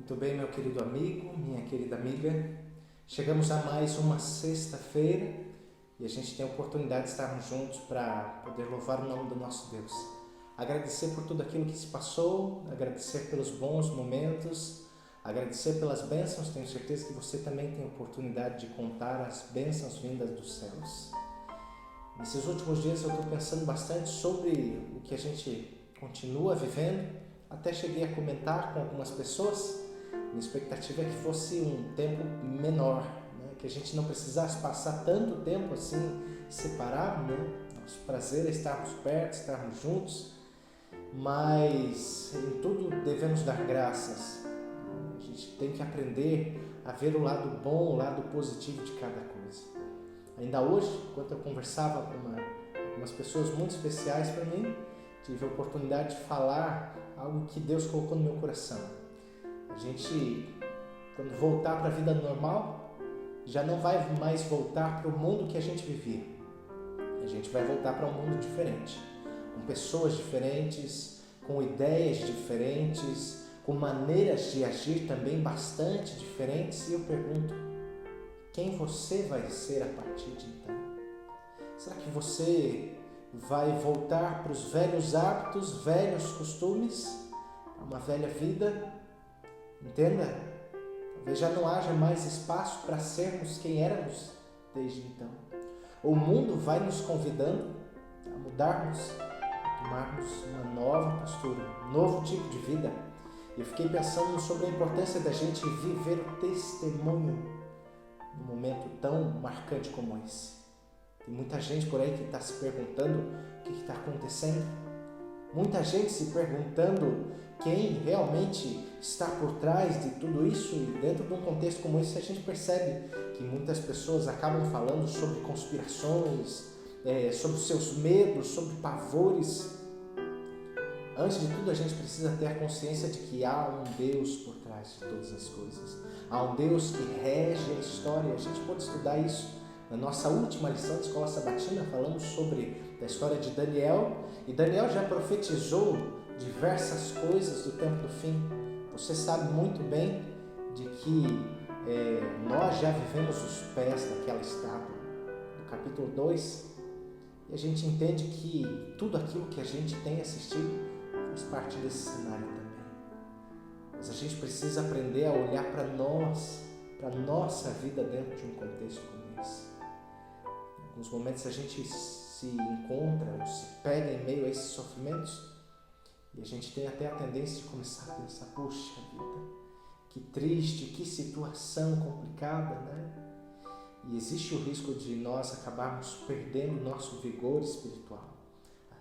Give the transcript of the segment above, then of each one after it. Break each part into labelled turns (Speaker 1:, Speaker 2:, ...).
Speaker 1: Muito bem, meu querido amigo, minha querida amiga. Chegamos a mais uma sexta-feira e a gente tem a oportunidade de estarmos juntos para poder louvar o nome do nosso Deus. Agradecer por tudo aquilo que se passou, agradecer pelos bons momentos, agradecer pelas bênçãos. Tenho certeza que você também tem a oportunidade de contar as bênçãos vindas dos céus. Nesses últimos dias eu estou pensando bastante sobre o que a gente continua vivendo. Até cheguei a comentar com algumas pessoas. Minha expectativa é que fosse um tempo menor, né? Que a gente não precisasse passar tanto tempo assim separado, né? Nosso prazer é estarmos perto, estarmos juntos, mas em tudo devemos dar graças. A gente tem que aprender a ver o lado bom, o lado positivo de cada coisa. Ainda hoje, enquanto eu conversava com algumas pessoas muito especiais para mim, tive a oportunidade de falar algo que Deus colocou no meu coração. A gente, quando voltar para a vida normal, já não vai mais voltar para o mundo que a gente vivia. A gente vai voltar para um mundo diferente, com pessoas diferentes, com ideias diferentes, com maneiras de agir também bastante diferentes. E eu pergunto, quem você vai ser a partir de então? Será que você vai voltar para os velhos hábitos, velhos costumes, a uma velha vida? Entenda, talvez já não haja mais espaço para sermos quem éramos desde então. O mundo vai nos convidando a mudarmos, a tomarmos uma nova postura, um novo tipo de vida. Eu fiquei pensando sobre a importância da gente viver o testemunho num momento tão marcante como esse. Tem muita gente por aí que está se perguntando o que está acontecendo. Muita gente se perguntando quem realmente está por trás de tudo isso. E dentro de um contexto como esse, a gente percebe que muitas pessoas acabam falando sobre conspirações, sobre seus medos, sobre pavores. Antes de tudo, a gente precisa ter a consciência de que há um Deus por trás de todas as coisas. Há um Deus que rege a história. A gente pode estudar isso. Na nossa última lição de escola sabatina, falamos sobre a história de Daniel. E Daniel já profetizou diversas coisas do tempo do fim. Você sabe muito bem de que nós já vivemos os pés daquela estátua, do capítulo 2. E a gente entende que tudo aquilo que a gente tem assistido faz parte desse cenário também. Mas a gente precisa aprender a olhar para nós, para a nossa vida dentro de um contexto como esse. Em alguns momentos a gente se encontra ou se pega em meio a esses sofrimentos e a gente tem até a tendência de começar a pensar, puxa vida, que triste, que situação complicada, né? E existe o risco de nós acabarmos perdendo o nosso vigor espiritual,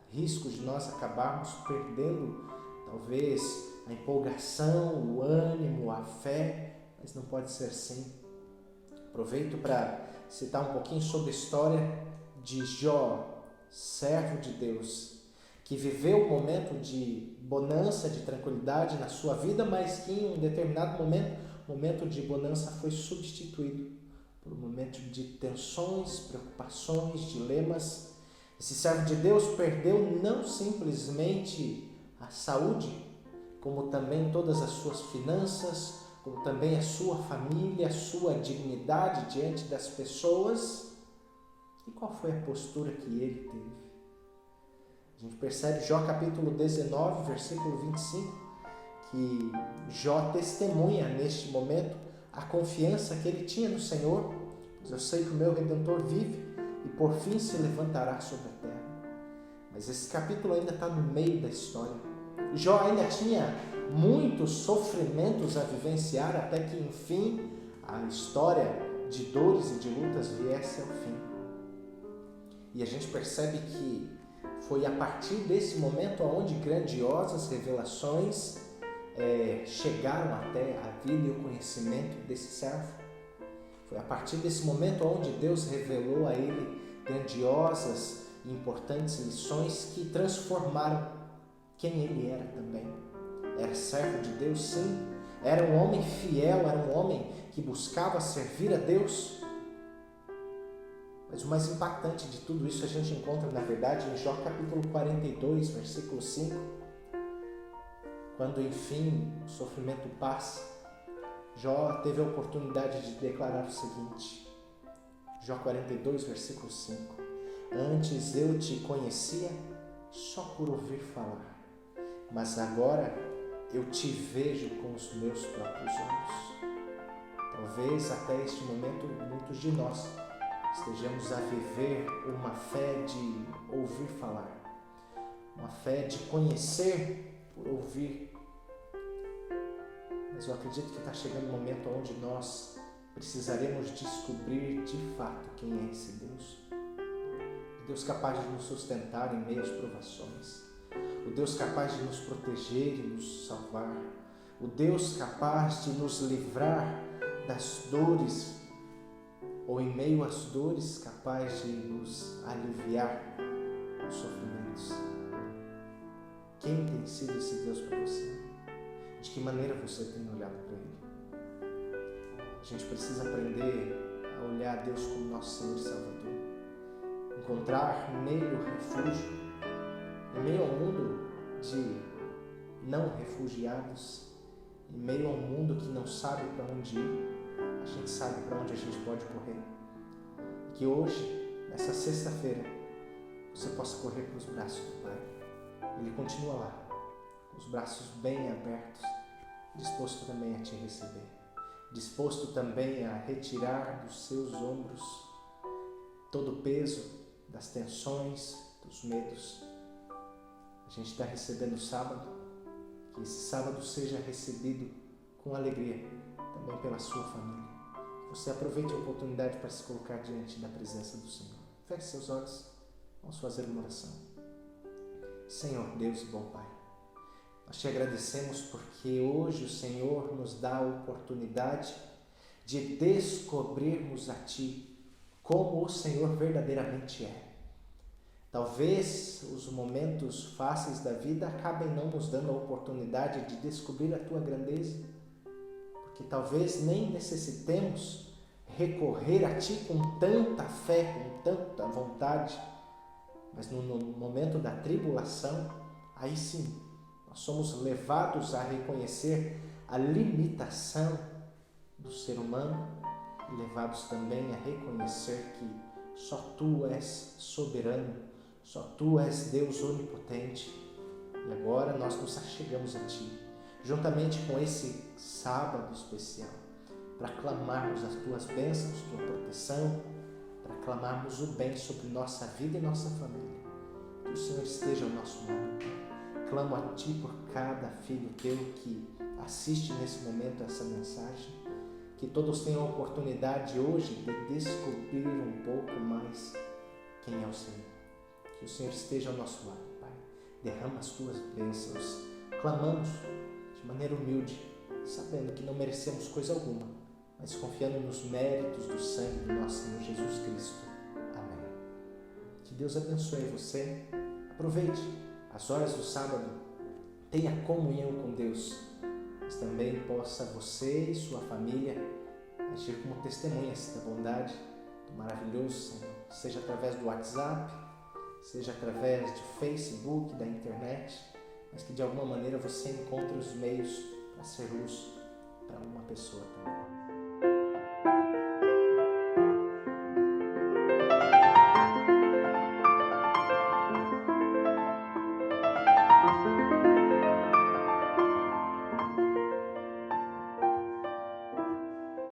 Speaker 1: risco de nós acabarmos perdendo talvez a empolgação, o ânimo, a fé, mas não pode ser assim. Aproveito para citar um pouquinho sobre a história de Jó, servo de Deus, que viveu um momento de bonança, de tranquilidade na sua vida, mas que em um determinado momento de bonança foi substituído por um momento de tensões, preocupações, dilemas. Esse servo de Deus perdeu não simplesmente a saúde, como também todas as suas finanças, como também a sua família, a sua dignidade diante das pessoas. E qual foi a postura que ele teve? A gente percebe Jó capítulo 19, versículo 25, que Jó testemunha neste momento a confiança que ele tinha no Senhor, pois eu sei que o meu Redentor vive e por fim se levantará sobre a terra. Mas esse capítulo ainda está no meio da história. Jó ainda tinha muitos sofrimentos a vivenciar até que enfim a história de dores e de lutas viesse ao fim. E a gente percebe que foi a partir desse momento onde grandiosas revelações chegaram até a vida e o conhecimento desse servo. Foi a partir desse momento onde Deus revelou a ele grandiosas e importantes lições que transformaram quem ele era também. Era servo de Deus, sim. Era um homem fiel, era um homem que buscava servir a Deus. Mas o mais impactante de tudo isso a gente encontra, na verdade, em Jó capítulo 42, versículo 5. Quando, enfim, o sofrimento passa Jó teve a oportunidade de declarar o seguinte, Jó 42, versículo 5. Antes eu te conhecia só por ouvir falar, mas agora eu te vejo com os meus próprios olhos. Talvez até este momento muitos de nós estejamos a viver uma fé de ouvir falar, uma fé de conhecer por ouvir. Mas eu acredito que está chegando um momento onde nós precisaremos descobrir de fato quem é esse Deus. O Deus capaz de nos sustentar em meio às provações. O Deus capaz de nos proteger e nos salvar. O Deus capaz de nos livrar das dores, ou em meio às dores, capaz de nos aliviar os sofrimentos. Quem tem sido esse Deus para você? De que maneira você tem olhado para Ele? A gente precisa aprender a olhar a Deus como nosso Senhor e Salvador. Encontrar nele o refúgio, em meio ao mundo de não refugiados, em meio ao mundo que não sabe para onde ir, a gente sabe para onde a gente pode correr. Que hoje, nessa sexta-feira, você possa correr para os braços do Pai. Ele continua lá, com os braços bem abertos, disposto também a te receber, disposto também a retirar dos seus ombros todo o peso das tensões, dos medos. A gente está recebendo o sábado, que esse sábado seja recebido com alegria também pela sua família. Você aproveite a oportunidade para se colocar diante da presença do Senhor. Feche seus olhos, vamos fazer uma oração. Senhor Deus e bom Pai, nós te agradecemos porque hoje o Senhor nos dá a oportunidade de descobrirmos a Ti como o Senhor verdadeiramente é. Talvez os momentos fáceis da vida acabem não nos dando a oportunidade de descobrir a Tua grandeza, porque talvez nem necessitemos recorrer a Ti com tanta fé, com tanta vontade, mas no momento da tribulação, aí sim, nós somos levados a reconhecer a limitação do ser humano e levados também a reconhecer que só Tu és soberano, só Tu és Deus onipotente. E agora nós nos achegamos a Ti, juntamente com esse sábado especial, para clamarmos as Tuas bênçãos, Tua proteção, para clamarmos o bem sobre nossa vida e nossa família. Que o Senhor esteja ao nosso lado. Clamo a Ti por cada filho Teu que assiste nesse momento essa mensagem, que todos tenham a oportunidade hoje de descobrir um pouco mais quem é o Senhor. Que o Senhor esteja ao nosso lado, Pai. Derrama as Tuas bênçãos. Clamamos de maneira humilde, sabendo que não merecemos coisa alguma, mas confiando nos méritos do sangue do nosso Senhor Jesus Cristo. Amém. Que Deus abençoe você. Aproveite as horas do sábado, tenha comunhão com Deus, mas também possa você e sua família agir como testemunhas da bondade do maravilhoso Senhor, seja através do WhatsApp, seja através de Facebook, da internet, mas que de alguma maneira você encontre os meios para ser luz para uma pessoa também.